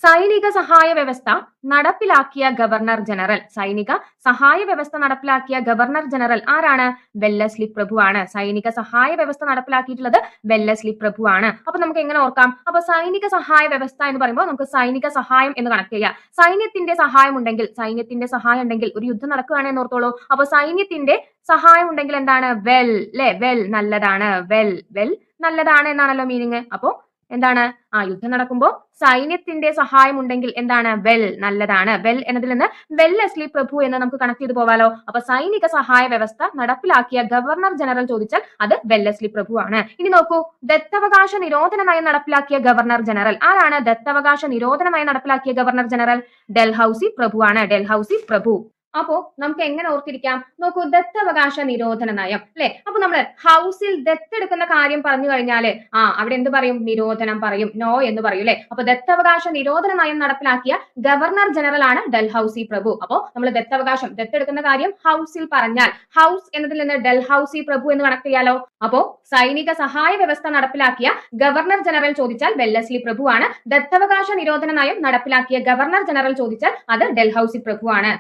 സൈനിക സഹായ വ്യവസ്ഥ നടപ്പിലാക്കിയ ഗവർണർ ജനറൽ. സൈനിക സഹായ വ്യവസ്ഥ നടപ്പിലാക്കിയ ഗവർണർ ജനറൽ ആരാണ്? വെല്ലസ്ലി പ്രഭുവാണ്. സൈനിക സഹായ വ്യവസ്ഥ നടപ്പിലാക്കിയിട്ടുള്ളത് വെല്ലസ്ലി പ്രഭുവാണ്. അപ്പൊ നമുക്ക് എങ്ങനെ ഓർക്കാം? അപ്പൊ സൈനിക സഹായ വ്യവസ്ഥ എന്ന് പറയുമ്പോൾ നമുക്ക് സൈനിക സഹായം എന്ന് കണക്ട് ചെയ്യാം. സൈന്യത്തിന്റെ സഹായം ഉണ്ടെങ്കിൽ ഒരു യുദ്ധം നടക്കുകയാണെന്ന് ഓർത്തോളൂ. അപ്പൊ സൈന്യത്തിന്റെ സഹായം ഉണ്ടെങ്കിൽ എന്താണ്? വെൽ അല്ലെ? വെൽ നല്ലതാണ്. വെൽ നല്ലതാണ് എന്നാണല്ലോ മീനിങ്. അപ്പോ എന്താണ്? യുദ്ധം നടക്കുമ്പോൾ സൈന്യത്തിന്റെ സഹായം ഉണ്ടെങ്കിൽ എന്താണ്? വെൽ നല്ലതാണ്. വെൽ എന്നതിൽ നിന്ന് വെല്ലസ്ലി പ്രഭു എന്ന് നമുക്ക് കണക്ട് ചെയ്ത് പോവാലോ. അപ്പൊ സൈനിക സഹായ വ്യവസ്ഥ നടപ്പിലാക്കിയ ഗവർണർ ജനറൽ ചോദിച്ചാൽ അത് വെല്ലസ്ലി പ്രഭു ആണ്. ഇനി നോക്കൂ, ദത്തവകാശ നിരോധന നയം നടപ്പിലാക്കിയ ഗവർണർ ജനറൽ ആരാണ്? ദത്തവകാശ നിരോധന നയം നടപ്പിലാക്കിയ ഗവർണർ ജനറൽ ഡൽഹൌസി പ്രഭു ആണ്. ഡൽഹൌസി പ്രഭു. അപ്പോ നമുക്ക് എങ്ങനെ ഓർത്തിരിക്കാം? നോക്കൂ, ദത്തവകാശ നിരോധന നയം അല്ലെ. അപ്പൊ നമ്മൾ ഹൗസിൽ ദത്തെടുക്കുന്ന കാര്യം പറഞ്ഞു കഴിഞ്ഞാല് അവിടെ എന്ത് പറയും? നിരോധനം പറയും, നോ എന്ന് പറയും അല്ലെ. അപ്പൊ ദത്തവകാശ നിരോധന നയം നടപ്പിലാക്കിയ ഗവർണർ ജനറൽ ആണ് ഡൽഹൌസി പ്രഭു. അപ്പോ നമ്മൾ ദത്തെടുക്കുന്ന കാര്യം ഹൗസിൽ പറഞ്ഞാൽ ഹൗസ് എന്നതിൽ നിന്ന് ഡൽഹൌസി പ്രഭു എന്ന് കണക്ട് ചെയ്യാലോ. അപ്പോ സൈനിക സഹായ വ്യവസ്ഥ നടപ്പിലാക്കിയ ഗവർണർ ജനറൽ ചോദിച്ചാൽ വെല്ലസ്ലി പ്രഭു ആണ്. ദത്തവകാശ നിരോധന നയം നടപ്പിലാക്കിയ ഗവർണർ ജനറൽ ചോദിച്ചാൽ അത് ഡൽഹൌസി പ്രഭു ആണ്.